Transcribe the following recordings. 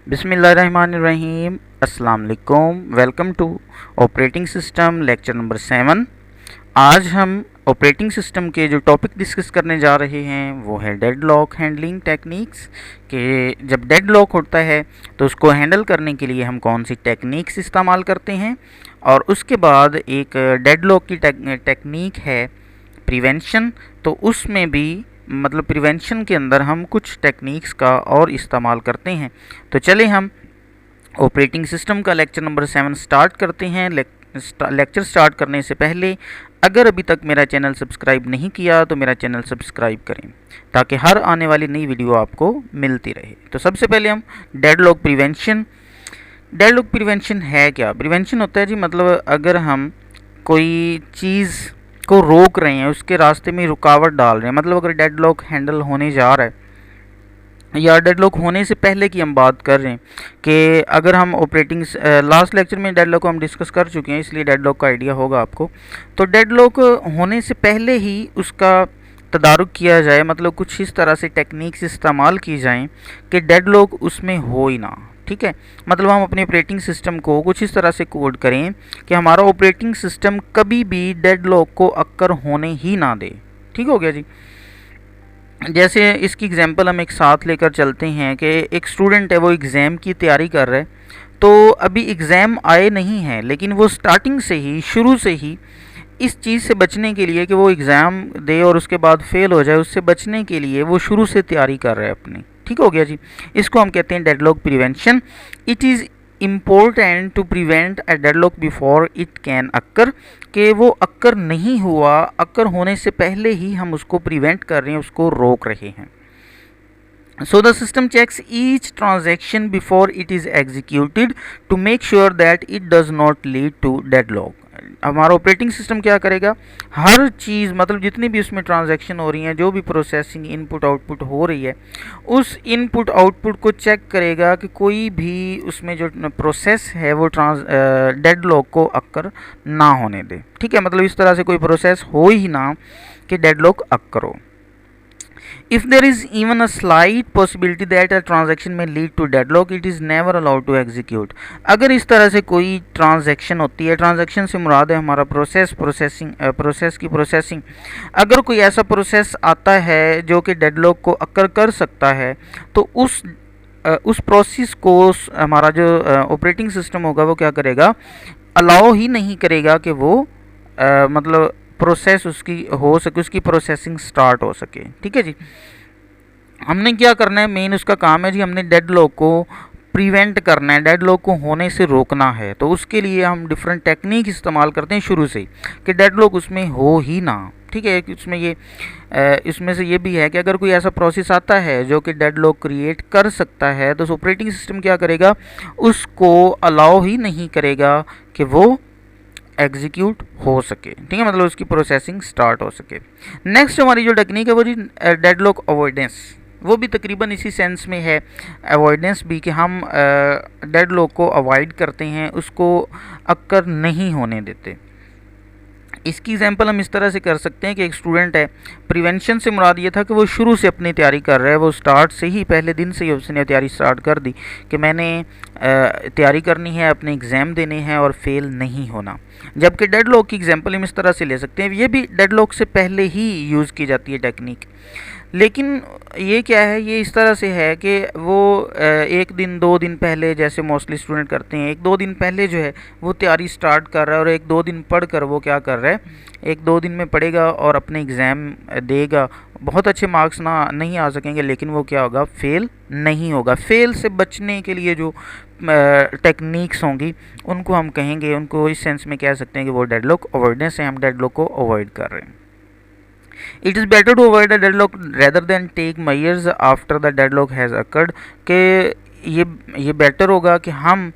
बिस्मिल्लाहिर्रहमानिर्रहीम। अस्सलाम वालेकुम। Welcome to operating system lecture number 7। आज हम ऑपरेटिंग सिस्टम के जो टॉपिक डिस्कस करने जा रहे हैं वो है डेडलॉक हैंडलिंग टेक्निक्स। कि जब डेडलॉक होता है तो उसको हैंडल करने के लिए हम कौन सी टेक्निक्स इस्तेमाल करते हैं, और उसके बाद एक डेडलॉक की टेक्निक है प्रिवेंशन। तो उसमें भी मतलब प्रिवेंशन के अंदर हम कुछ टेक्निक्स का और इस्तेमाल करते हैं। तो चले हम ऑपरेटिंग सिस्टम का लेक्चर नंबर 7 स्टार्ट करते हैं। लेक्चर स्टार्ट करने से पहले अगर अभी तक मेरा चैनल सब्सक्राइब नहीं किया तो मेरा चैनल सब्सक्राइब करें ताकि हर आने वाली नई वीडियो आपको मिलती रहे। तो सबसे पहले हम डेडलॉक प्रिवेंशन है क्या? प्रिवेंशन होता है जी, मतलब अगर हम कोई चीज़ को रोक रहे हैं, उसके रास्ते में रुकावट डाल रहे हैं, मतलब अगर डेडलॉक हैंडल होने जा रहा है या डेडलॉक होने से पहले की हम बात कर रहे हैं कि अगर हम ऑपरेटिंग लास्ट लेक्चर में डेडलॉक को हम डिस्कस कर चुके हैं, इसलिए डेडलॉक का आइडिया होगा आपको। तो डेडलॉक होने से पहले ही उसका तदारुक किया जाए, मतलब कुछ इस तरह से टेक्निक्स इस्तेमाल की जाएं कि डेडलॉक उसमें हो ही ना। ठीक है, मतलब हम अपने ऑपरेटिंग सिस्टम को कुछ इस तरह से कोड करें कि हमारा ऑपरेटिंग सिस्टम कभी भी डेडलॉक को अक्कर होने ही ना दे। ठीक हो गया जी। जैसे इसकी एग्जांपल हम एक साथ लेकर चलते हैं कि एक स्टूडेंट है, वो एग्ज़ाम की तैयारी कर रहा है। तो अभी एग्ज़ाम आए नहीं हैं, लेकिन वो स्टार्टिंग से ही, शुरू से ही इस चीज़ से बचने के लिए कि वो एग्ज़ाम दे और उसके बाद फेल हो जाए, उससे बचने के लिए वो शुरू से तैयारी कर रहा है अपनी। ठीक हो गया जी। इसको हम कहते हैं deadlock prevention. It is important to prevent a deadlock before it can occur, कि वो अक्कर नहीं हुआ, अक्कर होने से पहले ही हम उसको प्रिवेंट कर रहे हैं, उसको रोक रहे हैं। So the system checks each transaction before it is executed to make sure that it does not lead to deadlock. हमारा ऑपरेटिंग सिस्टम क्या करेगा, हर चीज़ मतलब जितनी भी उसमें ट्रांजैक्शन हो रही हैं, जो भी प्रोसेसिंग इनपुट आउटपुट हो रही है, उस इनपुट आउटपुट को चेक करेगा कि कोई भी उसमें जो प्रोसेस है वो डेडलॉक को अक्कर ना होने दे। ठीक है, मतलब इस तरह से कोई प्रोसेस हो ही ना कि डेडलॉक अक्कर हो। If there is even a slight possibility that a transaction may lead to deadlock, it is never allowed to execute. अगर इस तरह से कोई ट्रांजैक्शन होती है, ट्रांजैक्शन से मुराद है हमारा प्रोसेस की प्रोसेसिंग, अगर कोई ऐसा प्रोसेस आता है जो कि डेडलॉक को अक्कर कर सकता है, तो उस प्रोसेस को हमारा जो ऑपरेटिंग सिस्टम होगा वो क्या करेगा, अलाउ ही नहीं करेगा कि वो मतलब प्रोसेस उसकी हो सके, उसकी प्रोसेसिंग स्टार्ट हो सके। ठीक है जी। हमने क्या करना है, मेन उसका काम है जी, हमने डेडलॉक को प्रिवेंट करना है, डेडलॉक को होने से रोकना है। तो उसके लिए हम डिफरेंट टेक्निक इस्तेमाल करते हैं शुरू से कि डेडलॉक उसमें हो ही ना। ठीक है, इसमें से ये भी है कि अगर कोई ऐसा प्रोसेस आता है जो कि डेडलॉक क्रिएट कर सकता है, तो ऑपरेटिंग सिस्टम क्या करेगा, उसको अलाउ ही नहीं करेगा कि वो एग्जीक्यूट हो सके। ठीक है, मतलब उसकी प्रोसेसिंग स्टार्ट हो सके। नेक्स्ट हमारी जो टेक्निक है वो जी डेडलॉक अवॉइडेंस, वो भी तकरीबन इसी सेंस में है। अवॉइडेंस भी कि हम डेडलॉक को अवॉइड करते हैं, उसको अक्कर नहीं होने देते। इसकी एग्जांपल हम इस तरह से कर सकते हैं कि एक स्टूडेंट है, प्रिवेंशन से मुराद ये था कि वो शुरू से अपनी तैयारी कर रहा है, वो स्टार्ट से ही, पहले दिन से ही उसने तैयारी स्टार्ट कर दी कि मैंने तैयारी करनी है, अपने एग्ज़ाम देने हैं और फेल नहीं होना। जबकि डेडलॉक की एग्जांपल हम इस तरह से ले सकते हैं, ये भी डेडलॉक से पहले ही यूज़ की जाती है टेक्निक, लेकिन ये क्या है, ये इस तरह से है कि वो एक दिन 2 दिन पहले, जैसे मोस्टली स्टूडेंट करते हैं, 1-2 दिन पहले जो है वो तैयारी स्टार्ट कर रहा है और 1-2 दिन पढ़ कर वो क्या कर रहा है, 1-2 दिन में पढ़ेगा और अपने एग्ज़ाम देगा। बहुत अच्छे मार्क्स नहीं आ सकेंगे, लेकिन वो क्या होगा, फेल नहीं होगा। फेल से बचने के लिए जो टेक्निक्स होंगी उनको हम कहेंगे, उनको इस सेंस में कह सकते हैं कि वो डेडलॉक अवॉइडेंस है, हम डेडलॉक को अवॉइड कर रहे हैं। It is better to avoid a deadlock rather than take measures after the deadlock has occurred, कि ये बेटर होगा कि हम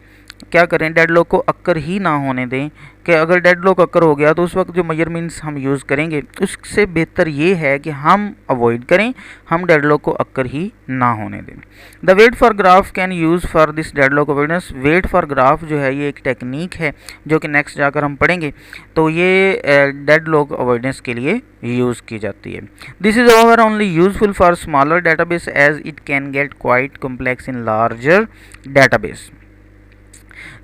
क्या करें, डेडलॉक को अक्कर ही ना होने दें, कि अगर डेडलॉक अक्कर हो गया तो उस वक्त जो मेजरमेंट्स हम यूज़ करेंगे उससे बेहतर ये है कि हम अवॉइड करें, हम डेडलॉक को अक्कर ही ना होने दें। The wait for graph can use for this deadlock avoidance. Wait for graph जो है ये एक टेक्निक है जो कि नेक्स्ट जाकर हम पढ़ेंगे, तो ये डेडलॉक अवॉइडेंस के लिए यूज़ की जाती है। This is over only useful for smaller database as it can get quite complex in larger database.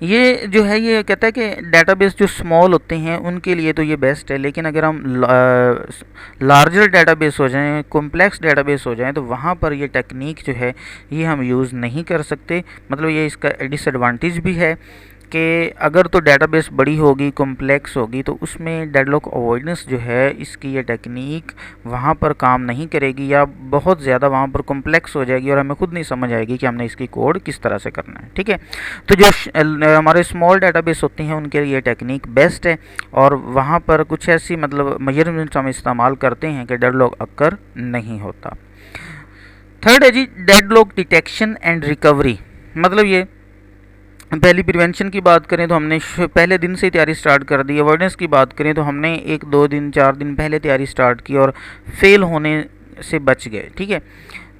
ये जो है ये कहता है कि डेटाबेस जो स्मॉल होते हैं उनके लिए तो ये बेस्ट है, लेकिन अगर हम लार्जर डेटाबेस हो जाएं, कॉम्प्लेक्स डेटाबेस हो जाएं, तो वहाँ पर ये टेक्निक जो है ये हम यूज़ नहीं कर सकते। मतलब ये इसका डिसएडवांटेज भी है कि अगर तो डेटाबेस बड़ी होगी, कॉम्प्लेक्स होगी, तो उसमें डेडलॉक अवॉइडेंस जो है इसकी ये टेक्निक वहाँ पर काम नहीं करेगी, या बहुत ज़्यादा वहाँ पर कॉम्प्लेक्स हो जाएगी और हमें खुद नहीं समझ आएगी कि हमने इसकी कोड किस तरह से करना है। ठीक है, तो जो हमारे स्मॉल डेटाबेस होते हैं उनके लिए टेक्निक बेस्ट है, और वहाँ पर कुछ ऐसी मतलब मेजरमेंट्स हम इस्तेमाल करते हैं कि डेडलॉक अक्कर नहीं होता। थर्ड है जी डेडलॉक डिटेक्शन एंड रिकवरी। मतलब ये पहली प्रिवेंशन की बात करें तो हमने पहले दिन से तैयारी स्टार्ट कर दी। अवॉइडेंस की बात करें तो हमने 1-2 दिन 4 दिन पहले तैयारी स्टार्ट की और फेल होने से बच गए। ठीक है,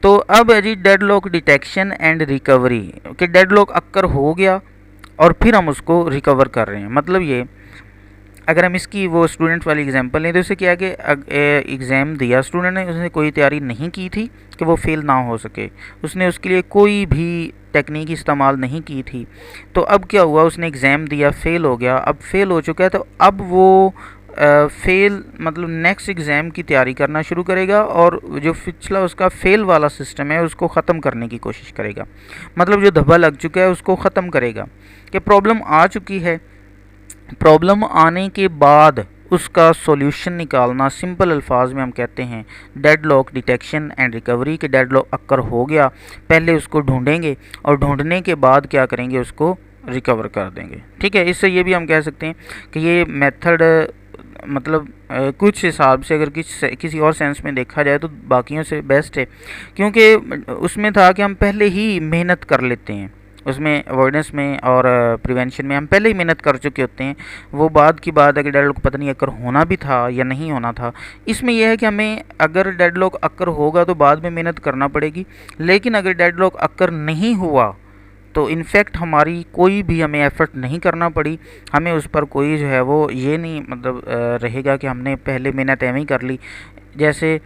तो अब है जी डेडलॉक डिटेक्शन एंड रिकवरी, कि डेडलॉक अक्कर हो गया और फिर हम उसको रिकवर कर रहे हैं। मतलब ये अगर हम इसकी वो स्टूडेंट वाली एग्जांपल लें तो इसे क्या है कि एग्ज़ाम दिया स्टूडेंट ने, उसने कोई तैयारी नहीं की थी कि वो फेल ना हो सके, उसने उसके लिए कोई भी टेक्निक इस्तेमाल नहीं की थी। तो अब क्या हुआ, उसने एग्ज़ाम दिया, फेल हो गया, अब फेल हो चुका है, तो अब वो फेल मतलब नेक्स्ट एग्ज़ाम की तैयारी करना शुरू करेगा और जो पिछला उसका फेल वाला सिस्टम है उसको ख़त्म करने की कोशिश करेगा। मतलब जो धब्बा लग चुका है उसको ख़त्म करेगा, कि प्रॉब्लम आ चुकी है, प्रॉब्लम आने के बाद उसका सॉल्यूशन निकालना, सिंपल अल्फाज में हम कहते हैं डेडलॉक डिटेक्शन एंड रिकवरी, के डेडलॉक अक्कर हो गया, पहले उसको ढूंढेंगे और ढूंढने के बाद क्या करेंगे, उसको रिकवर कर देंगे। ठीक है, इससे ये भी हम कह सकते हैं कि ये मेथड मतलब कुछ हिसाब से अगर किसी और सेंस में देखा जाए तो बाकियों से बेस्ट है, क्योंकि उसमें था कि हम पहले ही मेहनत कर लेते हैं, उसमें अवॉइडेंस में और प्रिवेंशन में हम पहले ही मेहनत कर चुके होते हैं। वो बाद की बात है कि डेडलॉक पता नहीं अक्कर होना भी था या नहीं होना था। इसमें यह है कि हमें अगर डेडलॉक अक्कर होगा तो बाद में मेहनत करना पड़ेगी, लेकिन अगर डेडलॉक अक्कर नहीं हुआ तो इनफैक्ट हमारी कोई भी हमें एफ़र्ट नहीं करना पड़ी, हमें उस पर कोई जो है वो ये नहीं मतलब रहेगा कि हमने पहले मेहनत एवं ही कर ली। जैसे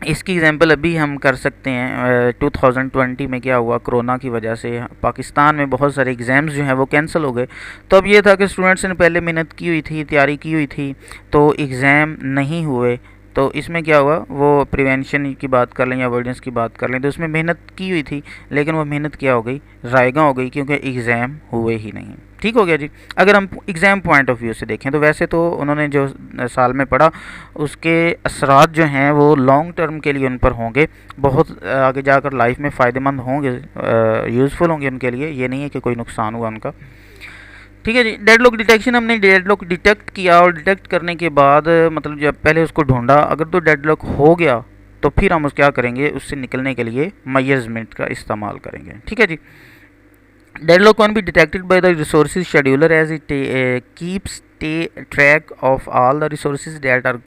इसकी एग्जांपल अभी हम कर सकते हैं, 2020 में क्या हुआ, कोरोना की वजह से पाकिस्तान में बहुत सारे एग्ज़ाम्स जो हैं वो कैंसिल हो गए। तो अब ये था कि स्टूडेंट्स ने पहले मेहनत की हुई थी, तैयारी की हुई थी, तो एग्ज़ाम नहीं हुए। तो इसमें क्या हुआ, वो प्रिवेंशन की बात कर लें या अवॉइडेंस की बात कर लें, तो उसमें मेहनत की हुई थी, लेकिन वो मेहनत क्या हो गई, रायगा हो गई, क्योंकि एग्ज़ाम हुए ही नहीं। ठीक हो गया जी। अगर हम एग्ज़ाम पॉइंट ऑफ व्यू से देखें तो वैसे तो उन्होंने जो साल में पढ़ा उसके असरात जो हैं वो लॉन्ग टर्म के लिए उन पर होंगे, बहुत आगे जाकर लाइफ में फ़ायदेमंद होंगे, यूज़फुल होंगे उनके लिए, ये नहीं है कि कोई नुकसान हुआ उनका। ठीक है जी, डेडलॉक डिटेक्शन, हमने डेडलॉक डिटेक्ट किया और डिटेक्ट करने के बाद मतलब जब पहले उसको ढूंढा, अगर तो डेडलॉक हो गया तो फिर हम उस क्या करेंगे, उससे निकलने के लिए मेजरमेंट का इस्तेमाल करेंगे। ठीक है जी। Deadlock can be detected by the resources scheduler as it keeps track of all the resources that are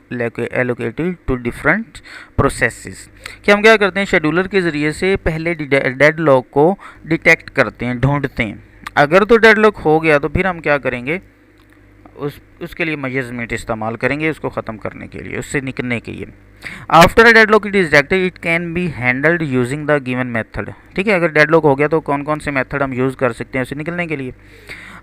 allocated to different processes. कि हम क्या करते हैं, शेड्यूलर के ज़रिए से पहले डेडलॉक को डिटेक्ट करते हैं, ढूंढते हैं। अगर तो डेडलॉक हो गया तो फिर हम क्या करेंगे, उसके लिए मेजरमेंट इस्तेमाल करेंगे उसको ख़त्म करने के लिए, उससे निकलने के लिए। After deadlock it is detected it can be handled using the given method. ठीक है, अगर डेडलॉक हो गया तो कौन कौन से मेथड हम यूज़ कर सकते हैं उससे निकलने के लिए।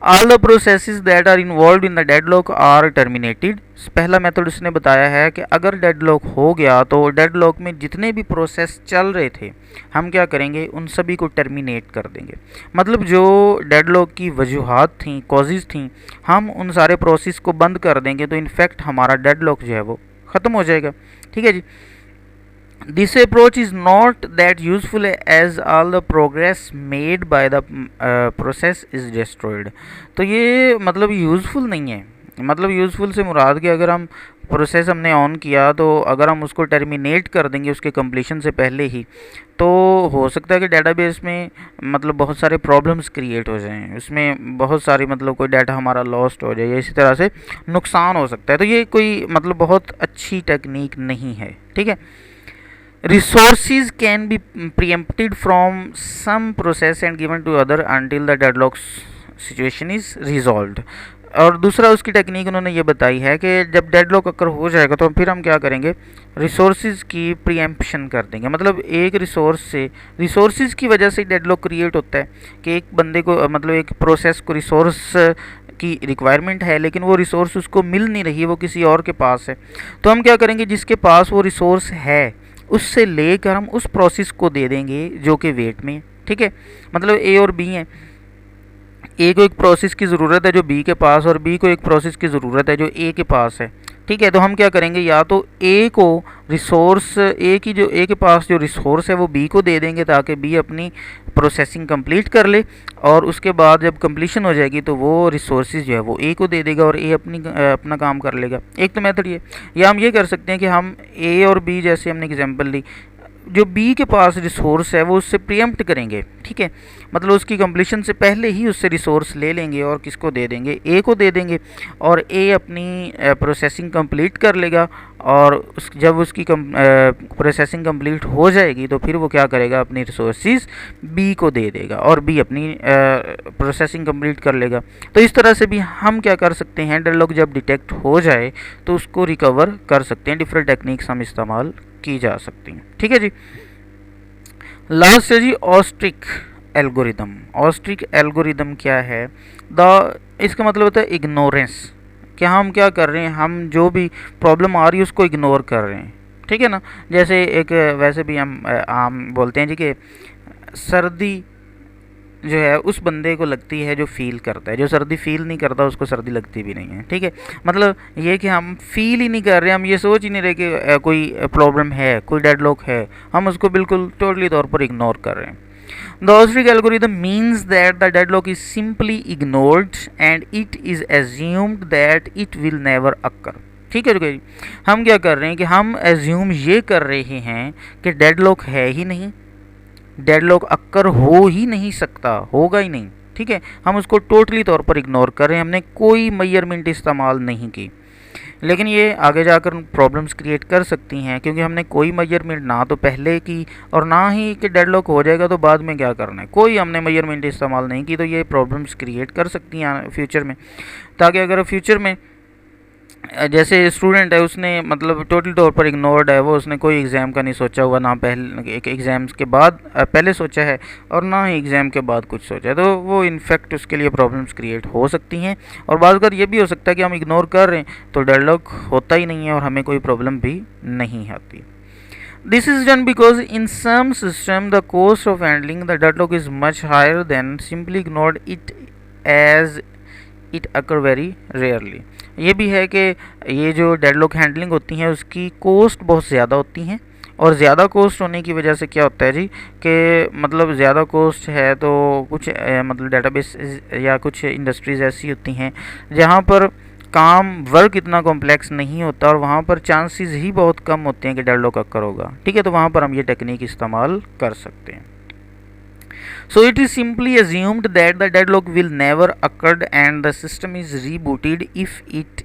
All the processes that are involve in the deadlock are terminated. पहला मेथड उसने बताया है कि अगर डेडलॉक हो गया तो डेडलॉक में जितने भी प्रोसेस चल रहे थे हम क्या करेंगे, उन सभी को टर्मिनेट कर देंगे। मतलब जो डेडलॉक की वजूहात थी, कॉजेज़ थी, हम उन सारे प्रोसेस को बंद कर देंगे, तो इनफैक्ट हमारा डेडलॉक जो है वो ख़त्म हो जाएगा। ठीक है जी। This approach is not that useful as all the progress made by the process is destroyed। तो ये मतलब यूज़फुल नहीं है। मतलब यूज़फुल से मुराद कि अगर हम प्रोसेस हमने ऑन किया, तो अगर हम उसको टर्मिनेट कर देंगे उसके कंप्लीशन से पहले ही, तो हो सकता है कि डेटाबेस में मतलब बहुत सारे प्रॉब्लम्स क्रिएट हो जाएं, उसमें बहुत सारी मतलब कोई डाटा हमारा लॉस्ट हो जाए या इसी तरह से नुकसान हो सकता है। तो ये कोई मतलब बहुत अच्छी टेक्निक नहीं है, ठीक है। Resources can be preempted from some process and given to other until the deadlock situation is resolved। और दूसरा उसकी टेक्निक उन्होंने ये बताई है कि जब डेडलॉक अगर हो जाएगा तो फिर हम क्या करेंगे, रिसोर्सेज की प्रीएम्पशन कर देंगे। मतलब एक रिसोर्सेज की वजह से डेडलॉक क्रिएट होता है कि एक बंदे को मतलब एक प्रोसेस को रिसोर्स की रिक्वायरमेंट है, लेकिन वो रिसोर्स उसको मिल नहीं रही है, वो किसी और के पास है। तो हम क्या करेंगे, जिसके पास वो रिसोर्स है उससे लेकर हम उस प्रोसेस को दे देंगे जो कि वेट में, ठीक है। मतलब ए और बी हैं, ए को एक प्रोसेस की ज़रूरत है जो बी के पास, और बी को एक प्रोसेस की ज़रूरत है जो ए के पास है, ठीक है। तो हम क्या करेंगे, या तो ए को रिसोर्स ए के पास जो रिसोर्स है वो बी को दे देंगे ताकि बी अपनी प्रोसेसिंग कंप्लीट कर ले, और उसके बाद जब कंप्लीशन हो जाएगी तो वो रिसोर्सेज जो है वो ए को दे देगा और ए अपना काम कर लेगा। एक तो मेथड ये, या हम ये कर सकते हैं कि हम ए और बी, जैसे हमने एग्जांपल ली, जो बी के पास रिसोर्स है वो उससे प्रीएम्प्ट करेंगे, ठीक है। मतलब उसकी कंप्लीशन से पहले ही उससे रिसोर्स ले लेंगे और किसको दे देंगे, ए को दे देंगे, और ए अपनी प्रोसेसिंग कंप्लीट कर लेगा, और जब उसकी प्रोसेसिंग कंप्लीट हो जाएगी तो फिर वो क्या करेगा, अपनी रिसोर्सेज बी को दे देगा और बी अपनी प्रोसेसिंग कंप्लीट कर लेगा। तो इस तरह से भी हम क्या कर सकते हैं, डेडलॉक जब डिटेक्ट हो जाए तो उसको रिकवर कर सकते हैं। डिफरेंट टेक्निक्स हम इस्तेमाल की जा सकती हैं, ठीक है जी। लास्ट है जी ऑस्ट्रिक एल्गोरिदम। ऑस्ट्रिक एल्गोरिदम क्या है, इसका मतलब होता है इग्नोरेंस, कि हम क्या कर रहे हैं, हम जो भी प्रॉब्लम आ रही है उसको इग्नोर कर रहे हैं, ठीक है ना। जैसे एक वैसे भी हम आम बोलते हैं जी कि सर्दी जो है उस बंदे को लगती है जो फील करता है, जो सर्दी फील नहीं करता उसको सर्दी लगती भी नहीं है, ठीक है। मतलब ये कि हम फील ही नहीं कर रहे, हम ये सोच ही नहीं रहे कि कोई प्रॉब्लम है, कोई डेडलॉक है, हम उसको बिल्कुल टोटली तौर पर इग्नोर कर रहे हैं। The Austric algorithm means that the deadlock is simply ignored and it is assumed that it will never occur, ठीक है जी। हम क्या कर रहे हैं कि हम एज्यूम ये कर रहे हैं कि डेडलॉक है ही नहीं, डेडलॉक अक्कर हो ही नहीं सकता, होगा ही नहीं, ठीक है। हम उसको टोटली तौर पर इग्नोर कर रहे हैं, हमने कोई मेजरमेंट इस्तेमाल नहीं की, लेकिन ये आगे जाकर प्रॉब्लम्स क्रिएट कर सकती हैं क्योंकि हमने कोई मेजरमेंट ना तो पहले की और ना ही कि डेडलॉक हो जाएगा तो बाद में क्या करना है, कोई हमने मेजरमेंट इस्तेमाल नहीं की। तो ये प्रॉब्लम्स क्रिएट कर सकती हैं फ्यूचर में, ताकि अगर फ्यूचर में जैसे स्टूडेंट है उसने मतलब टोटल तौर पर इग्नोर्ड है, वो उसने कोई एग्ज़ाम का नहीं सोचा हुआ, ना पहले एक एग्ज़ाम्स के बाद पहले सोचा है और ना ही एग्ज़ाम के बाद कुछ सोचा है, तो वो इनफैक्ट उसके लिए प्रॉब्लम्स क्रिएट हो सकती हैं। और बाद बार ये भी हो सकता है कि हम इग्नोर कर रहे हैं तो डेडलॉक होता ही नहीं है और हमें कोई प्रॉब्लम भी नहीं आती। This is done because in some system the cost of handling the deadlock is much higher than simply ignored it as it occur very rarely। ये भी है कि ये जो डेडलॉक हैंडलिंग होती हैं उसकी कोस्ट बहुत ज़्यादा होती हैं, और ज़्यादा कोस्ट होने की वजह से क्या होता है जी कि मतलब ज़्यादा कोस्ट है तो कुछ मतलब डेटाबेस या कुछ इंडस्ट्रीज़ ऐसी होती हैं जहाँ पर काम वर्क इतना कॉम्प्लेक्स नहीं होता और वहाँ पर चांसेस ही बहुत कम होते हैं कि डेडलॉक अक्कर होगा, ठीक है। तो वहाँ पर हम ये टेक्निक इस्तेमाल कर सकते हैं। So it is simply assumed that the deadlock will never occur and the system is rebooted if it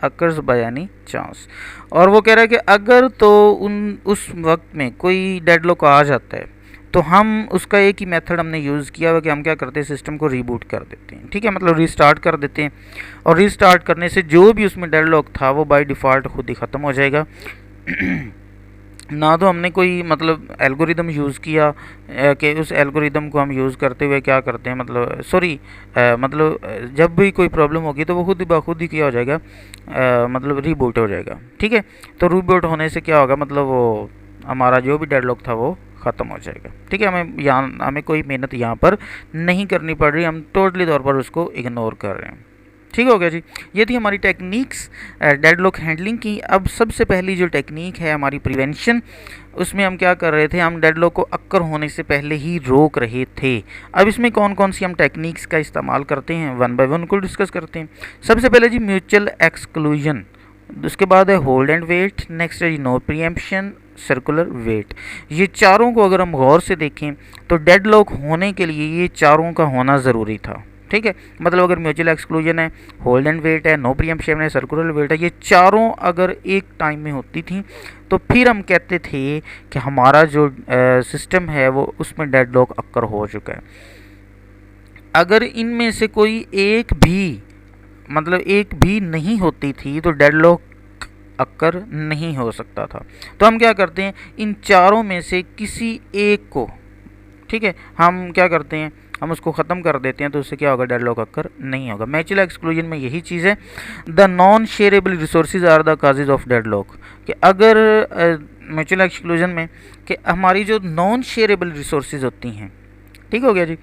occurs by any chance। और वो कह रहा है कि अगर तो उस वक्त में कोई डेडलॉक आ जाता है तो हम उसका एक ही मेथड हमने यूज़ किया हुआ कि हम क्या करते हैं, सिस्टम को रीबूट कर देते हैं, ठीक है। मतलब रीस्टार्ट कर देते हैं, और रीस्टार्ट करने से जो भी उसमें डेडलॉक था वो बाय डिफ़ॉल्ट खुद ही ख़त्म हो जाएगा। ना तो हमने कोई मतलब एल्गोरिदम यूज़ किया कि उस एल्गोरिदम को हम यूज़ करते हुए क्या करते हैं मतलब मतलब जब भी कोई प्रॉब्लम होगी तो वो खुद ही बाखुद ही क्या हो जाएगा, मतलब रीबूट हो जाएगा, ठीक है। तो रीबूट होने से क्या होगा, मतलब वो हमारा जो भी डेडलॉक था वो ख़त्म हो जाएगा, ठीक है। हमें कोई मेहनत यहाँ पर नहीं करनी पड़ रही, हम टोटली तौर पर उसको इग्नोर कर रहे हैं। ठीक हो गया जी। ये थी हमारी टेक्निक्स डेडलॉक हैंडलिंग की। अब सबसे पहली जो टेक्निक है हमारी प्रिवेंशन, उसमें हम क्या कर रहे थे, हम डेडलॉक को अक्कर होने से पहले ही रोक रहे थे। अब इसमें कौन कौन सी हम टेक्निक्स का इस्तेमाल करते हैं, वन बाय वन को डिस्कस करते हैं। सबसे पहले जी म्यूचुअल एक्सक्लूजन, उसके बाद है होल्ड एंड वेट, नेक्स्ट है जी नो प्रीएम्पशन, सर्कुलर वेट। ये चारों को अगर हम गौर से देखें तो डेडलॉक होने के लिए ये चारों का होना ज़रूरी था। ठीक है, मतलब अगर म्यूचुअल एक्सक्लूजन है, होल्ड एंड वेट है, नो प्रीएम्पशन है, सर्कुलर वेट है, ये चारों अगर एक टाइम में होती थी तो फिर हम कहते थे कि हमारा जो सिस्टम है वो उसमें डेडलॉक अक्कर हो चुका है। अगर इनमें से कोई एक भी, मतलब एक भी नहीं होती थी तो डेडलॉक अक्कर नहीं हो सकता था। तो हम क्या करते हैं, इन चारों में से किसी एक को, ठीक है, हम क्या करते हैं, हम उसको ख़त्म कर देते हैं, तो उससे क्या होगा, डेडलॉक अक्कर नहीं होगा। म्यूचुअल एक्सक्लूजन में यही चीज़ है। The non shareable resources are the causes of deadlock, कि अगर म्यूचुअल एक्सक्लूजन में कि हमारी जो नॉन शेयरेबल रिसोर्सेज होती हैं, ठीक हो गया जी,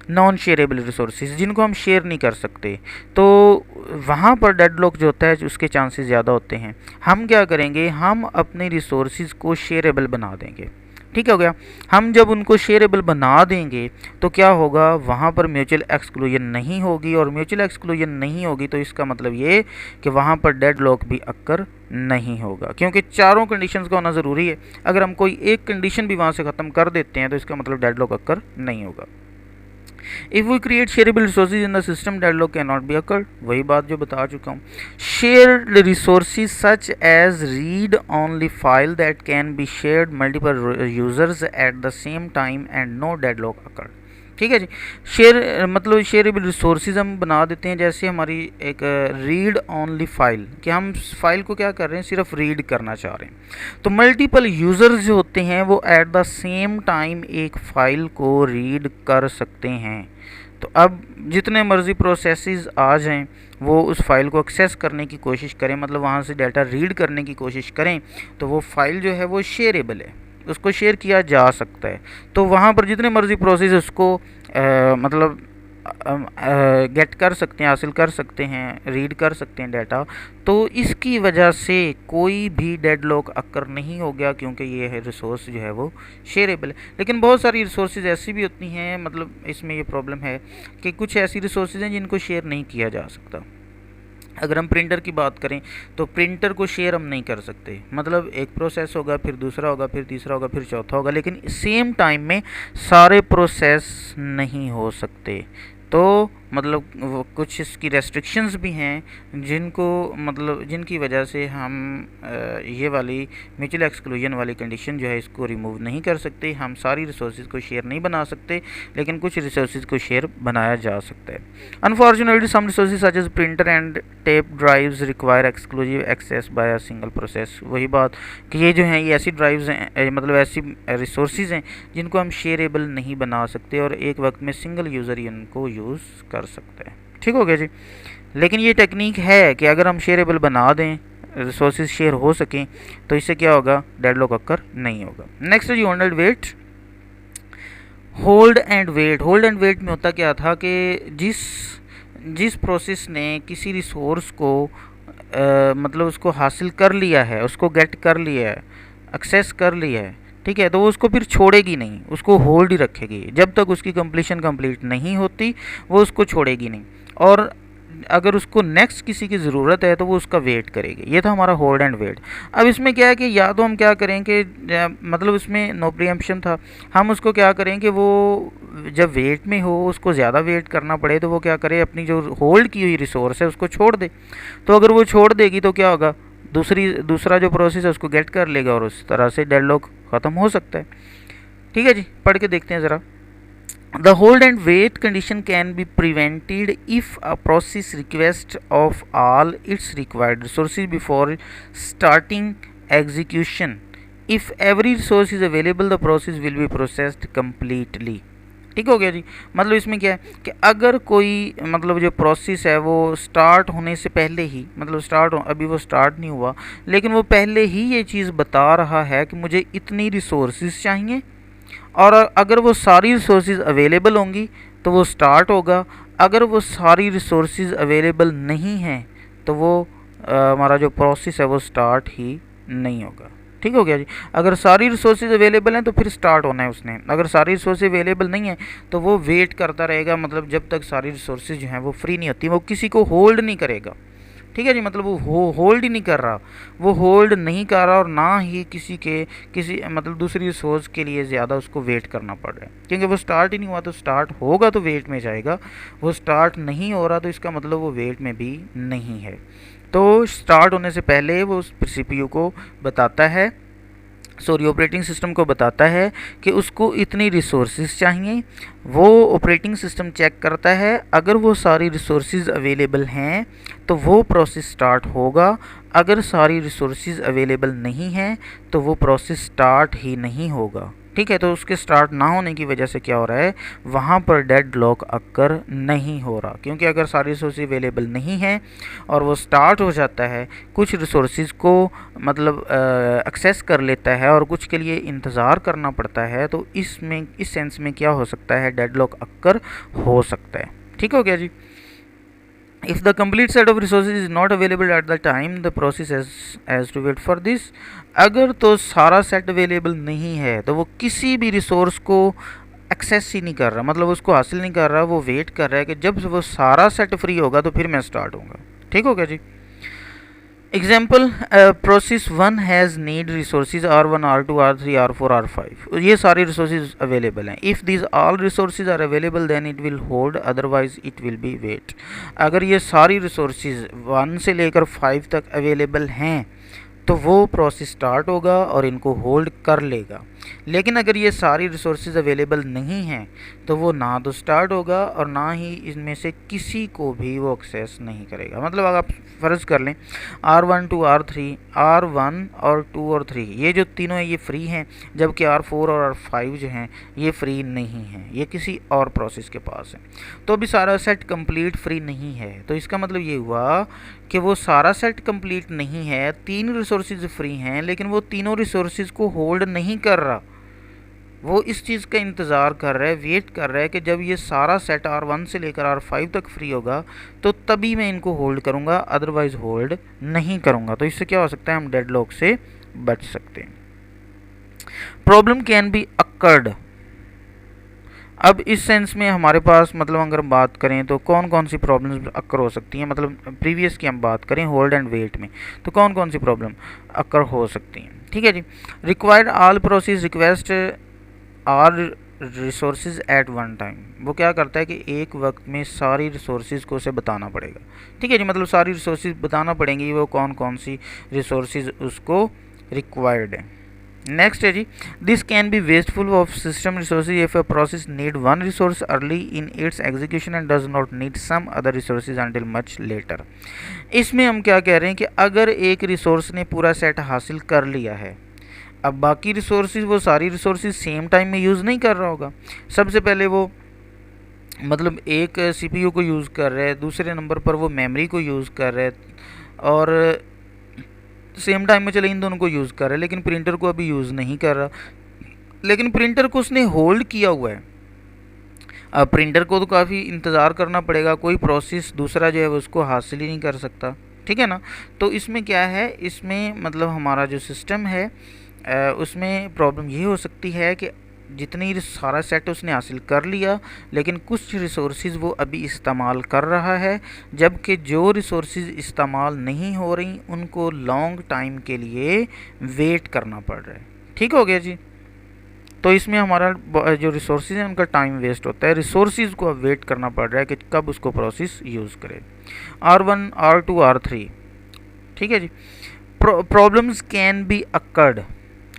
नॉन शेयरेबल रिसोर्सेज जिनको हम शेयर नहीं कर सकते, तो वहाँ पर डेडलॉक जो होता है उसके चांसेस ज़्यादा होते हैं। हम क्या करेंगे, हम अपने रिसोर्सेज को शेयरेबल बना देंगे। ठीक हो गया, हम जब उनको शेयरेबल बना देंगे तो क्या होगा, वहाँ पर म्यूचुअल एक्सक्लूजन नहीं होगी, और म्यूचुअल एक्सक्लूजन नहीं होगी तो इसका मतलब ये कि वहाँ पर डेडलॉक भी अक्कर नहीं होगा, क्योंकि चारों कंडीशंस का होना ज़रूरी है। अगर हम कोई एक कंडीशन भी वहाँ से ख़त्म कर देते हैं तो इसका मतलब डेडलॉक अक्कर नहीं होगा। If we create shareable resources in the system, deadlock can not be occurred. वही बात जो बता चुका हूँ। Shared resources such as read only file that can be shared multiple users at the same time and no deadlock occurred. ठीक है जी, share मतलब शेयरेबल रिसोर्सेज हम बना देते हैं, जैसे हमारी एक रीड ओनली फाइल, कि हम फाइल को क्या कर रहे हैं, सिर्फ रीड करना चाह रहे हैं। तो मल्टीपल यूज़र्स जो होते हैं वो एट द सेम टाइम एक फ़ाइल को रीड कर सकते हैं। तो अब जितने मर्ज़ी प्रोसेसेस आ जाएं, वो उस फाइल को एक्सेस करने की कोशिश करें, मतलब वहाँ से डाटा रीड करने की कोशिश करें, तो वो फाइल जो है वो शेयरेबल है, उसको शेयर किया जा सकता है। तो वहाँ पर जितने मर्ज़ी प्रोसेस उसको मतलब गेट कर सकते हैं, हासिल कर सकते हैं, रीड कर सकते हैं डाटा। तो इसकी वजह से कोई भी डेडलॉक अक्कर नहीं हो गया, क्योंकि ये है रिसोर्स जो है वो शेयरेबल है। लेकिन बहुत सारी रिसोर्सेज ऐसी भी होती हैं, मतलब इसमें ये प्रॉब्लम है कि कुछ ऐसी रिसोर्सेज हैं जिनको शेयर नहीं किया जा सकता। अगर हम प्रिंटर की बात करें तो प्रिंटर को शेयर हम नहीं कर सकते, मतलब एक प्रोसेस होगा, फिर दूसरा होगा, फिर तीसरा होगा, फिर चौथा होगा, लेकिन सेम टाइम में सारे प्रोसेस नहीं हो सकते। तो मतलब वो कुछ इसकी रेस्ट्रिक्शंस भी हैं जिनको, मतलब जिनकी वजह से हम ये वाली म्यूचुअल एक्सक्लूजन वाली कंडीशन जो है इसको रिमूव नहीं कर सकते। हम सारी रिसोर्सेज को शेयर नहीं बना सकते, लेकिन कुछ रिसोर्सेज को शेयर बनाया जा सकता है। Unfortunately some resources such as printer and tape drives require exclusive access by a single process. वही बात कि ये जो हैं ये ऐसी ड्राइव्स हैं, मतलब ऐसी रिसोर्सेज हैं जिनको हम शेयरेबल नहीं बना सकते, और एक वक्त में सिंगल यूज़र ही उनको यूज़ कर सकता है। ठीक हो गया जी। लेकिन ये टेक्निक है कि अगर हम शेयरेबल बना दें, रिसोर्सेज शेयर हो सकें, तो इससे क्या होगा, डेडलॉक अक्कर नहीं होगा। नेक्स्ट है जी hold and wait. Hold and wait, hold and wait में होता क्या था कि जिस प्रोसेस ने किसी रिसोर्स को मतलब उसको हासिल कर लिया है, उसको गेट कर लिया है, एक्सेस कर लिया है, ठीक है, तो वो उसको फिर छोड़ेगी नहीं, उसको होल्ड ही रखेगी जब तक उसकी कंप्लीशन कंप्लीट नहीं होती, वो उसको छोड़ेगी नहीं। और अगर उसको नेक्स्ट किसी की ज़रूरत है तो वो उसका वेट करेगी। ये था हमारा होल्ड एंड वेट। अब इसमें क्या है कि या तो हम क्या करें कि मतलब इसमें नो प्रीएम्पशन था, हम उसको क्या करें कि वो जब वेट में हो, उसको ज़्यादा वेट करना पड़े, तो वो क्या करे, अपनी जो होल्ड की हुई रिसोर्स है उसको छोड़ दे। तो अगर वो छोड़ देगी तो क्या होगा, दूसरा जो प्रोसेस है उसको गेट कर लेगा, और उस तरह से डेडलॉक ख़त्म हो सकता है। ठीक है जी, पढ़ के देखते हैं ज़रा। The hold and wait condition can be prevented if a process requests of all its required resources before starting execution. If every resource is available, the process will be processed completely. ठीक हो गया जी। मतलब इसमें क्या है कि अगर कोई मतलब जो प्रोसेस है वो स्टार्ट होने से पहले ही, मतलब अभी वो स्टार्ट नहीं हुआ, लेकिन वो पहले ही ये चीज़ बता रहा है कि मुझे इतनी रिसोर्सेज चाहिए, और अगर वो सारी रिसोर्सेज अवेलेबल होंगी तो वो स्टार्ट होगा, अगर वो सारी रिसोर्सेज अवेलेबल नहीं हैं तो वो हमारा जो प्रोसेस है वो स्टार्ट ही नहीं होगा। ठीक हो गया जी। अगर सारी रिसोर्सेज अवेलेबल हैं तो फिर स्टार्ट होना है उसने, अगर सारी रिसोर्सेज अवेलेबल नहीं है तो वो वेट करता रहेगा, मतलब जब तक सारी रिसोर्सेज जो हैं वो फ्री नहीं होती, वो किसी को होल्ड नहीं करेगा। ठीक है जी, मतलब वो होल्ड ही नहीं कर रहा, वो होल्ड नहीं कर रहा और ना ही किसी मतलब दूसरी रिसोर्स के लिए ज़्यादा उसको वेट करना पड़ रहा है, क्योंकि वो स्टार्ट ही नहीं हुआ। तो स्टार्ट होगा तो वेट में जाएगा, वो स्टार्ट नहीं हो रहा तो इसका मतलब वो वेट में भी नहीं है। तो स्टार्ट होने से पहले वो उस सीपीयू को बताता है, सॉरी ऑपरेटिंग सिस्टम को बताता है कि उसको इतनी रिसोर्सेज चाहिए। वो ऑपरेटिंग सिस्टम चेक करता है, अगर वो सारी रिसोर्सेज अवेलेबल हैं तो वो प्रोसेस स्टार्ट होगा, अगर सारी रिसोर्सेज अवेलेबल नहीं हैं तो वो प्रोसेस स्टार्ट ही नहीं होगा। ठीक है, तो उसके स्टार्ट ना होने की वजह से क्या हो रहा है, वहाँ पर डेड लॉक अक्कर नहीं हो रहा, क्योंकि अगर सारी रिसोर्सेज अवेलेबल नहीं हैं और वो स्टार्ट हो जाता है, कुछ रिसोर्सेज को मतलब एक्सेस कर लेता है और कुछ के लिए इंतज़ार करना पड़ता है, तो इसमें इस सेंस में क्या हो सकता है, डेड लॉक अक्कर हो सकता है। ठीक हो गया जी। If the complete set of resources is not available at the time the process has to wait for this। अगर तो सारा सेट अवेलेबल नहीं है तो वो किसी भी रिसोर्स को एक्सेस ही नहीं कर रहा, मतलब उसको हासिल नहीं कर रहा, वो वेट कर रहा है कि जब वो सारा सेट फ्री होगा तो फिर मैं स्टार्ट होऊंगा। ठीक हो गया जी। Example, process 1 has need resources R1 R2 R3 R4 R5, ये सारी रिसोर्सेज अवेलेबल हैं। If this all resources are available then it will hold, otherwise it will be wait. अगर ये सारी रिसोर्सेज 1 से लेकर 5 तक अवेलेबल हैं तो वो प्रोसेस स्टार्ट होगा और इनको होल्ड कर लेगा। लेकिन अगर ये सारी रिसोर्सेज अवेलेबल नहीं हैं तो वो ना तो स्टार्ट होगा और ना ही इनमें से किसी को भी वो एक्सेस नहीं करेगा। मतलब अगर आप फ़र्ज़ कर लें R1 to R3, R1 और 2 और 3 ये जो तीनों हैं ये फ्री हैं, जबकि R4 और R5 जो हैं ये फ्री नहीं हैं, ये किसी और प्रोसेस के पास है। तो अभी सारा सेट कंप्लीट फ्री नहीं है, तो इसका मतलब ये हुआ कि वो सारा सेट कंप्लीट नहीं है, 3 रिसोर्सेज फ्री हैं लेकिन वो तीनों रिसोर्सेज को होल्ड नहीं कर रहा, वो इस चीज़ का इंतज़ार कर रहा है, वेट कर रहा है कि जब ये सारा सेट R1 से लेकर R5 तक फ्री होगा तो तभी मैं इनको होल्ड करूँगा, अदरवाइज़ होल्ड नहीं करूँगा। तो इससे क्या हो सकता है, हम डेडलॉक से बच सकते हैं। Problem can be occurred. अब इस सेंस में हमारे पास मतलब अगर हम बात करें तो कौन कौन सी प्रॉब्लम्स अक्कर हो सकती हैं, मतलब प्रीवियस की हम बात करें होल्ड एंड वेट में तो कौन कौन सी प्रॉब्लम अक्कर हो सकती हैं। ठीक है जी। Required all process request are resources at one time, वो क्या करता है कि एक वक्त में सारी रिसोर्सेज को उसे बताना पड़ेगा। ठीक है जी, मतलब सारी रिसोर्सेज बताना पड़ेंगी, वो कौन कौन सी रिसोर्सेज उसको रिक्वायर्ड है। नेक्स्ट है जी, this can be wasteful of system resources if a process need one resource early in its execution and does not need some other resources until much later. इसमें हम क्या कह रहे हैं कि अगर एक रिसोर्स ने पूरा सेट हासिल कर लिया है, अब बाकी रिसोर्सेज वो सारी रिसोर्सेज सेम टाइम में यूज़ नहीं कर रहा होगा। सबसे पहले वो मतलब एक सीपीयू को यूज़ कर रहा है, दूसरे नंबर पर वो मेमोरी को यूज़ कर रहा है और सेम टाइम में चले इन दोनों को यूज़ कर रहा है, लेकिन प्रिंटर को अभी यूज़ नहीं कर रहा, लेकिन प्रिंटर को उसने होल्ड किया हुआ है। अब प्रिंटर को तो काफ़ी इंतज़ार करना पड़ेगा, कोई प्रोसेस दूसरा जो है वो उसको हासिल ही नहीं कर सकता। ठीक है ना। तो इसमें क्या है, इसमें मतलब हमारा जो सिस्टम है उसमें प्रॉब्लम ये हो सकती है कि जितनी सारा सेट उसने हासिल कर लिया लेकिन कुछ रिसोर्सेज वो अभी इस्तेमाल कर रहा है, जबकि जो रिसोर्सेज इस्तेमाल नहीं हो रही उनको लॉन्ग टाइम के लिए वेट करना पड़ रहा है। ठीक हो गया जी। तो इसमें हमारा जो रिसोर्सेज है उनका टाइम वेस्ट होता है, रिसोर्सेज को अब वेट करना पड़ रहा है कि कब उसको प्रोसेस यूज़ करे। R1 R2 R3। ठीक है जी। Problems can be occurred.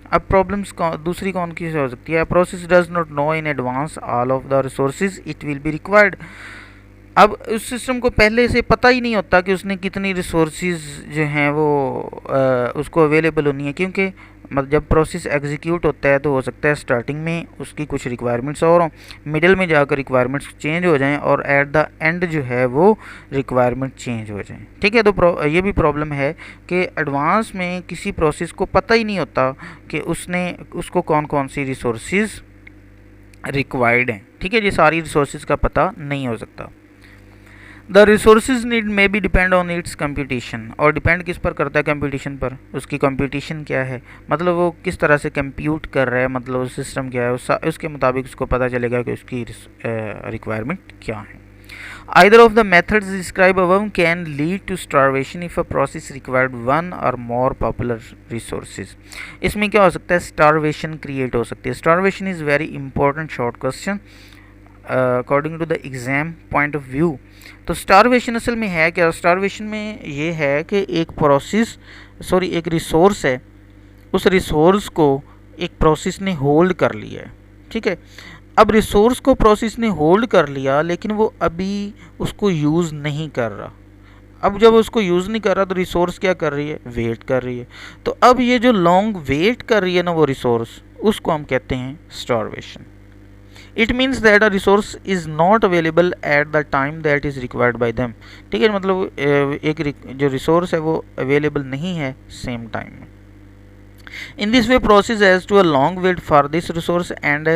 अब प्रॉब्लम्स दूसरी कौन की हो सकती है, process does not know in advance all of the resources it will be required. अब उस सिस्टम को पहले से पता ही नहीं होता कि उसने कितनी रिसोर्सेज जो हैं वो उसको अवेलेबल होनी है, क्योंकि मतलब जब प्रोसेस एग्जीक्यूट होता है तो हो सकता है स्टार्टिंग में उसकी कुछ रिक्वायरमेंट्स और हों, मिडिल में जाकर रिक्वायरमेंट्स चेंज हो जाएं और एट द एंड जो है वो रिक्वायरमेंट चेंज हो जाएं। ठीक है। तो ये भी प्रॉब्लम है कि एडवांस में किसी प्रोसेस को पता ही नहीं होता कि उसको कौन कौन सी रिसोर्सेज रिक्वायर्ड हैं। ठीक है जी, सारी रिसोर्सेज का पता नहीं हो सकता। The resources need may be depend on it's computation, और डिपेंड किस पर करता है, कंप्यूटेशन पर। उसकी कंप्यूटेशन क्या है, मतलब वो किस तरह से कंप्यूट कर रहा है, मतलब सिस्टम क्या है, उसके मुताबिक उसको पता चलेगा कि उसकी रिक्वायरमेंट क्या है। Either of the methods described above can lead to starvation if a process required one or more popular resources. इसमें क्या हो सकता है, starvation create हो सकती है। Starvation is very important short question according to the exam point of view। तो starvation असल में है क्या, starvation में ये है कि एक रिसोर्स है, उस रिसोर्स को एक प्रोसेस ने होल्ड कर लिया है, ठीक है। अब रिसोर्स को प्रोसेस ने होल्ड कर लिया, लेकिन वो अभी उसको यूज़ नहीं कर रहा। अब जब उसको यूज़ नहीं कर रहा तो रिसोर्स क्या कर रही है, वेट कर रही है। तो अब ये जो लॉन्ग वेट कर रही है ना वो रिसोर्स, उसको हम कहते हैं starvation. It means that a resource is not available at the time that is required by them, ठीक है। मतलब जो रिसोर्स है वो अवेलेबल नहीं है सेम टाइम में। In this way, process has to a long wait for this resource and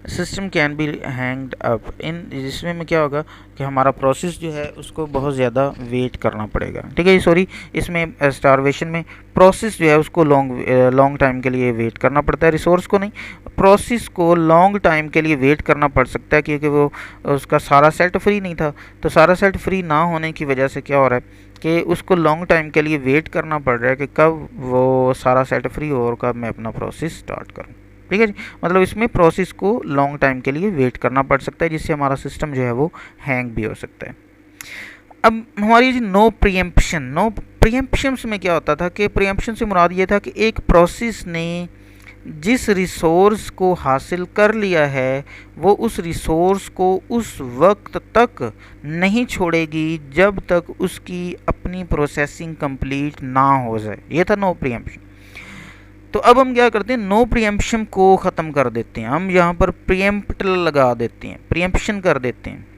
system can be hanged up। जिसमें में क्या होगा कि हमारा प्रोसेस जो है उसको बहुत ज़्यादा वेट करना पड़ेगा, ठीक है। सॉरी, इसमें स्टारवेशन में प्रोसेस जो है उसको लॉन्ग टाइम के लिए वेट करना पड़ता है, रिसोर्स को नहीं, प्रोसेस को लॉन्ग टाइम के लिए वेट करना पड़ सकता है, क्योंकि वो उसका सारा सेट फ्री नहीं था। तो सारा सेट फ्री ना होने की वजह से क्या हो रहा है कि उसको लॉन्ग टाइम के लिए वेट करना पड़ रहा है कि कब वो सारा सेट फ्री हो और कब मैं अपना प्रोसेस स्टार्ट करूं, ठीक है जी। मतलब इसमें प्रोसेस को लॉन्ग टाइम के लिए वेट करना पड़ सकता है, जिससे हमारा सिस्टम जो है वो हैंग भी हो सकता है। अब हमारी जी नो प्रीएम्पशन में क्या होता था कि प्रीएम्पशन से मुराद ये था कि एक प्रोसेस ने जिस रिसोर्स को हासिल कर लिया है वो उस रिसोर्स को उस वक्त तक नहीं छोड़ेगी जब तक उसकी अपनी प्रोसेसिंग कंप्लीट ना हो जाए। ये था नो प्रीएम्पशन। तो अब हम क्या करते हैं, नो प्रीएम्पशन को ख़त्म कर देते हैं, हम यहाँ पर प्रीएम्प्ट लगा देते हैं, प्रीएम्पशन कर देते हैं।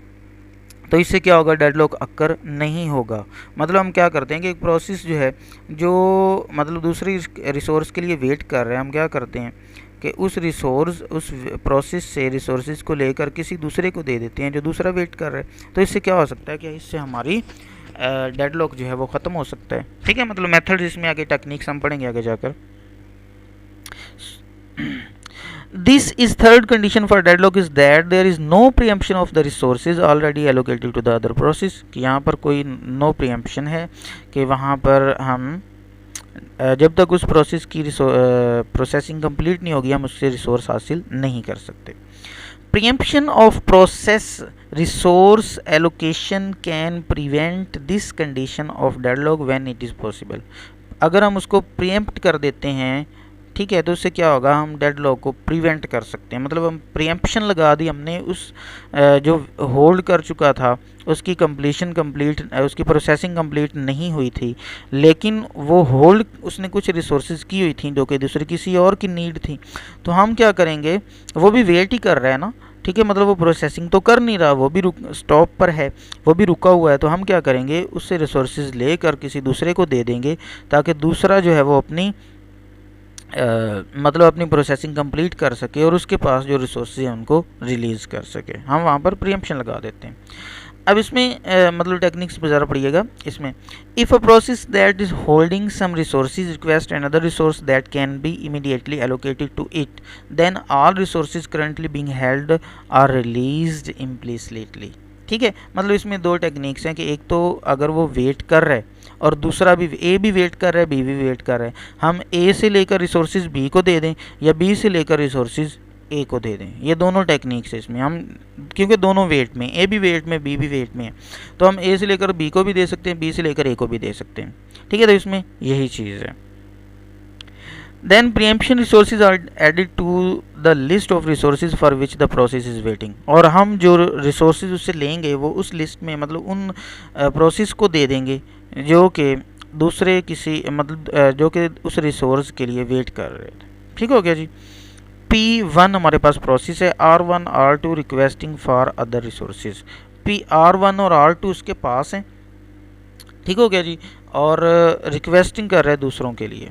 तो इससे क्या होगा, डेडलॉक अक्कर नहीं होगा। मतलब हम क्या करते हैं कि एक प्रोसेस जो है जो मतलब दूसरी रिसोर्स के लिए वेट कर रहे हैं, हम क्या करते हैं कि उस प्रोसेस से रिसोर्सेज को लेकर किसी दूसरे को दे देते हैं जो दूसरा वेट कर रहा है। तो इससे क्या हो सकता है कि इससे हमारी डेडलॉक जो है वो ख़त्म हो सकता है, ठीक है। मतलब मेथड इसमें आगे टेक्निक्स हम पढ़ेंगे आगे जाकर। This is third condition for deadlock is that there is no preemption of the resources already allocated to the other process। कि यहाँ पर कोई no preemption है कि वहाँ पर हम जब तक उस प्रोसेस की प्रोसेसिंग कंप्लीट नहीं होगी हम उससे रिसोर्स हासिल नहीं कर सकते। Preemption of process resource allocation can prevent this condition of deadlock when it is possible। अगर हम उसको preempt कर देते हैं, ठीक है, तो उससे क्या होगा, हम डेडलॉक को प्रिवेंट कर सकते हैं। मतलब हम प्रीएम्पशन लगा दी हमने, उस जो होल्ड कर चुका था उसकी उसकी प्रोसेसिंग कंप्लीट नहीं हुई थी, लेकिन वो होल्ड उसने कुछ रिसोर्सेज की हुई थी जो कि दूसरी किसी और की नीड थी। तो हम क्या करेंगे, वो भी वेट ही कर रहा है ना, ठीक है। मतलब वो प्रोसेसिंग तो कर नहीं रहा, वो भी स्टॉप पर है, वो भी रुका हुआ है। तो हम क्या करेंगे, उससे रिसोर्सेज लेकर किसी दूसरे को दे देंगे ताकि दूसरा जो है वो अपनी मतलब अपनी प्रोसेसिंग कंप्लीट कर सके और उसके पास जो रिसोर्सेज हैं उनको रिलीज़ कर सके। हम वहाँ पर प्रीएम्पशन लगा देते हैं। अब इसमें मतलब टेक्निक्स पर ज़रा पढ़िएगा। इसमें if a process that is holding some resources request another resource that can be immediately allocated to it, then all resources currently being held are released implicitly, ठीक है। मतलब इसमें दो टेक्निक्स हैं कि एक तो अगर वो वेट कर रहा है और दूसरा भी, ए भी वेट कर रहा है, बी भी वेट कर रहा है, हम ए से लेकर रिसोर्सेज बी को दे दें या बी से लेकर रिसोर्सेज ए को दे दें। ये दोनों टेक्निक्स है इसमें। हम क्योंकि दोनों वेट में, ए भी वेट में बी भी वेट में है, तो हम ए से लेकर बी को भी दे सकते हैं, बी से लेकर ए को भी दे सकते हैं, ठीक है। तो इसमें यही चीज़ है। Then preemption resources are added to the list of resources for which the process is waiting। और हम जो resources उससे लेंगे वो उस लिस्ट में मतलब उन प्रोसेस को दे देंगे जो कि दूसरे किसी मतलब जो कि उस रिसोर्स के लिए वेट कर रहे थे, ठीक हो गया जी। P1 हमारे पास प्रोसेस है, R1 R2 requesting for other resources. R1 और R2 उसके पास हैं, ठीक हो गया जी, और रिक्वेस्टिंग कर रहे हैं दूसरों के लिए।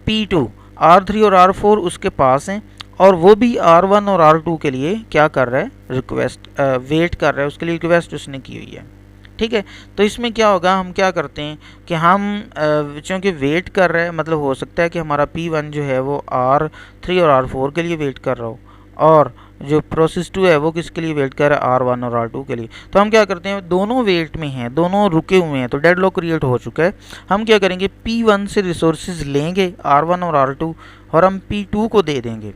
P2 R3 और R4 उसके पास हैं और वो भी R1 और R2 के लिए क्या कर रहा है, वेट कर रहा है, उसके लिए रिक्वेस्ट उसने की हुई है, ठीक है। तो इसमें क्या होगा, हम क्या करते हैं कि हम चूँकि वेट कर रहे हैं, मतलब हो सकता है कि हमारा P1 जो है वो R3 और R4 के लिए वेट कर रहा हो, और जो प्रोसेस 2 है वो किसके लिए वेट कर रहा है, R1 और R2 के लिए। तो हम क्या करते हैं, दोनों वेट में हैं, दोनों रुके हुए हैं, तो डेडलॉक क्रिएट हो चुका है। हम क्या करेंगे, P1 से रिसोर्सेज लेंगे R1 और R2, और हम P2 को दे देंगे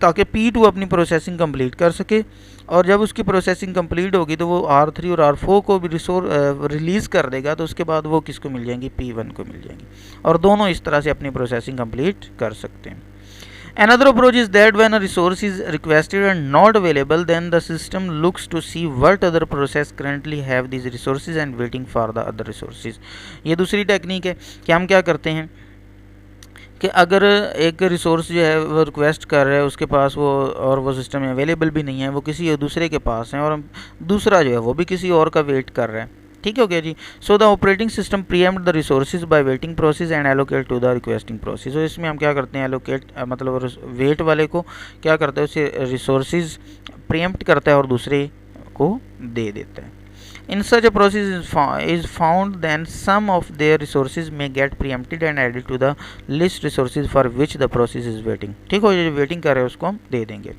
ताकि P2 अपनी प्रोसेसिंग कंप्लीट कर सके, और जब उसकी प्रोसेसिंग कंप्लीट होगी तो वो R3 और R4 को भी रिलीज़ कर देगा, तो उसके बाद वो किसको मिल जाएंगी, P1 को मिल जाएंगी, और दोनों इस तरह से अपनी प्रोसेसिंग कंप्लीट कर सकते हैं। Another approach is that when a resource is requested and not available, then the system looks to see what other process currently have these resources and waiting for the other resources। ये दूसरी technique है कि हम क्या करते हैं कि अगर एक रिसोर्स जो है वो रिक्वेस्ट कर रहा है, उसके पास वो, और वो सिस्टम में अवेलेबल भी नहीं है, वो किसी दूसरे के पास है, और दूसरा जो है वो भी किसी और का वेट कर रहा है, ठीक हो गया जी। So the operating system preempt the resources by waiting process and allocate to the requesting process. तो इसमें हम क्या करते हैं, एलोकेट मतलब वेट वाले को क्या करता है, उसे रिसोर्सेज प्रीएम्प्ट करता है और दूसरे को दे देता है। In such a process is found, then some of their resources may get preempted and added to the list resources for which the process is waiting। ठीक हो, जो वेटिंग कर रहे हैं उसको हम दे देंगे।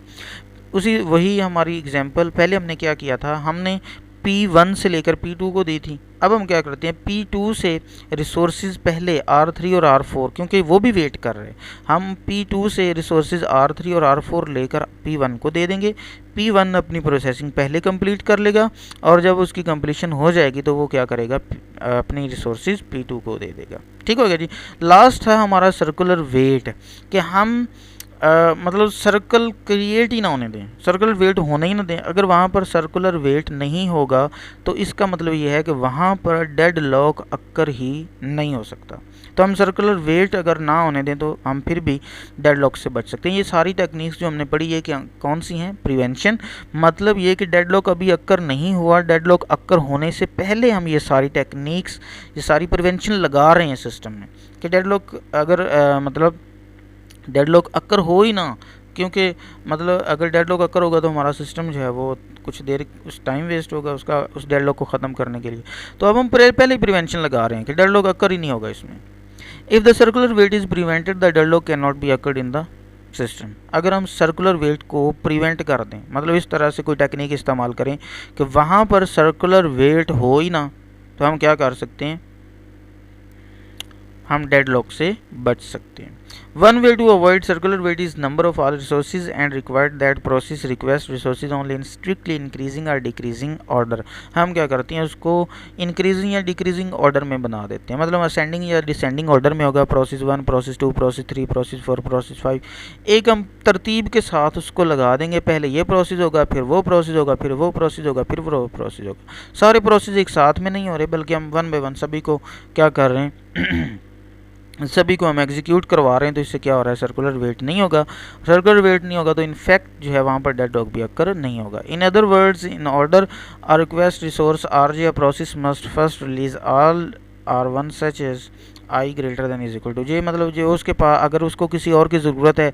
उसी वही हमारी एग्जांपल, पहले हमने क्या किया था, हमने P1 से लेकर P2 को दी थी। अब हम क्या करते हैं, P2 से रिसोर्सेज पहले R3 और R4, क्योंकि वो भी वेट कर रहे हैं, हम P2 से रिसोर्सेज R3 और R4 लेकर P1 को दे देंगे। P1 अपनी प्रोसेसिंग पहले कंप्लीट कर लेगा, और जब उसकी कंप्लीशन हो जाएगी तो वो क्या करेगा, अपनी रिसोर्सेज P2 को दे देगा। ठीक हो गया जी। लास्ट है हमारा सर्कुलर वेट, कि हम मतलब सर्कल क्रिएट ही ना होने दें, सर्कुलर वेट होने ही ना दें। अगर वहाँ पर सर्कुलर वेट नहीं होगा तो इसका मतलब ये है कि वहाँ पर डेड लॉक अक्कर ही नहीं हो सकता। तो हम सर्कुलर वेट अगर ना होने दें तो हम फिर भी डेड लॉक से बच सकते हैं। ये सारी टेक्निक्स जो हमने पढ़ी है, क्या कौन सी हैं, प्रिवेंशन, मतलब ये कि डेड लॉक अभी अक्कर नहीं हुआ, डेड लॉक अक्कर होने से पहले हम ये सारी टेक्निक्स, ये सारी प्रिवेंशन लगा रहे हैं सिस्टम में, कि डेड लॉक अगर मतलब डेडलॉक अक्कर हो ही ना, क्योंकि मतलब अगर डेडलॉक अक्कर होगा तो हमारा सिस्टम जो है वो कुछ देर उस टाइम वेस्ट होगा उसका, उस डेडलॉक को ख़त्म करने के लिए। तो अब हम पहले ही प्रिवेंशन लगा रहे हैं कि डेडलॉक अक्कर ही नहीं होगा इसमें। If the circular wait is prevented the deadlock can not be occurred in the system. अगर हम सर्कुलर वेट को प्रिवेंट कर दें, मतलब इस तरह से कोई टेक्निक इस्तेमाल करें कि वहाँ पर सर्कुलर वेट हो ही ना, तो हम क्या कर सकते हैं, हम डेडलॉक से बच सकते हैं। One way to avoid circular wait is number of all resources and required that process request resources only in strictly increasing or decreasing order। हम क्या करते हैं, उसको increasing या decreasing order में बना देते हैं, मतलब ascending या descending order में होगा, process 1, process 2, process 3, process 4, process 5, एक हम तरतीब के साथ उसको लगा देंगे। पहले ये प्रोसेस होगा, फिर वो प्रोसेस होगा, फिर वो प्रोसेस होगा, फिर वो प्रोसेस होगा। सारे प्रोसेस एक साथ में नहीं हो रहे, बल्कि हम वन बाय वन सभी को क्या कर रहे हैं सभी को हम एग्जीक्यूट करवा रहे हैं। तो इससे क्या हो रहा है, सर्कुलर वेट नहीं होगा। सर्कुलर वेट नहीं होगा तो इनफैक्ट जो है वहाँ पर डेड लॉक भी अक्कर नहीं होगा। In other words, in order are request resource RJ a process must first release all R1 such as I greater than is equal to J, मतलब जो उसके पास अगर उसको किसी और की ज़रूरत है,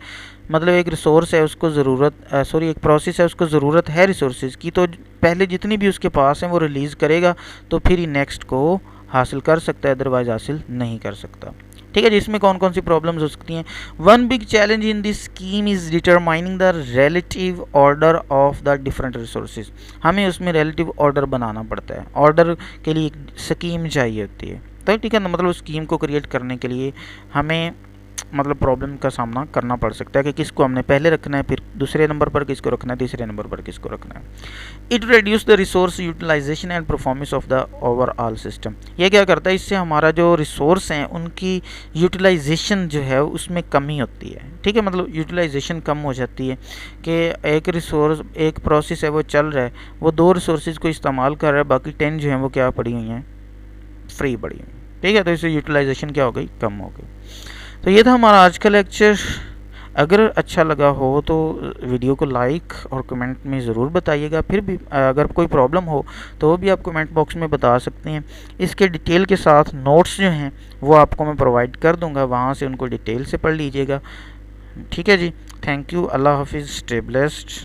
मतलब एक रिसोर्स है उसको ज़रूरत एक प्रोसेस है उसको ज़रूरत है रिसोर्सेज की, तो पहले जितनी भी उसके पास हैं वो रिलीज़ करेगा, तो फिर ही नेक्स्ट को हासिल कर सकता है, अदरवाइज हासिल नहीं कर सकता। ठीक है जी। इसमें कौन कौन सी प्रॉब्लम्स हो सकती हैं। One big challenge in this scheme is determining the relative order of the different resources. हमें उसमें रिलेटिव ऑर्डर बनाना पड़ता है, ऑर्डर के लिए एक स्कीम चाहिए होती है। तो ठीक है ना, मतलब स्कीम को क्रिएट करने के लिए हमें मतलब प्रॉब्लम का सामना करना पड़ सकता है कि किसको हमने पहले रखना है, फिर दूसरे नंबर पर किसको रखना है, तीसरे नंबर पर किसको रखना है। It reduce the resource utilization and performance of the overall system. ये क्या करता है, इससे हमारा जो रिसोर्स हैं उनकी यूटिलाइजेशन जो है उसमें कमी होती है। ठीक है, मतलब यूटिलाइजेशन कम हो जाती है कि एक रिसोर्स, एक प्रोसेस है वो चल रहा है, वो 2 रिसोर्सेज को इस्तेमाल कर रहा है, बाकी 10 जो हैं वो क्या पड़ी हुई हैं, फ्री पड़ी हुई। ठीक है, तो इससे यूटिलाइजेशन क्या हो गई, कम हो गई। तो ये था हमारा आज का लेक्चर। अगर अच्छा लगा हो तो वीडियो को लाइक और कमेंट में ज़रूर बताइएगा। फिर भी अगर कोई प्रॉब्लम हो तो वो भी आप कमेंट बॉक्स में बता सकते हैं। इसके डिटेल के साथ नोट्स जो हैं वो आपको मैं प्रोवाइड कर दूंगा, वहाँ से उनको डिटेल से पढ़ लीजिएगा। ठीक है जी, थैंक यू, अल्लाह हाफिज़, स्टे ब्लेस्ड।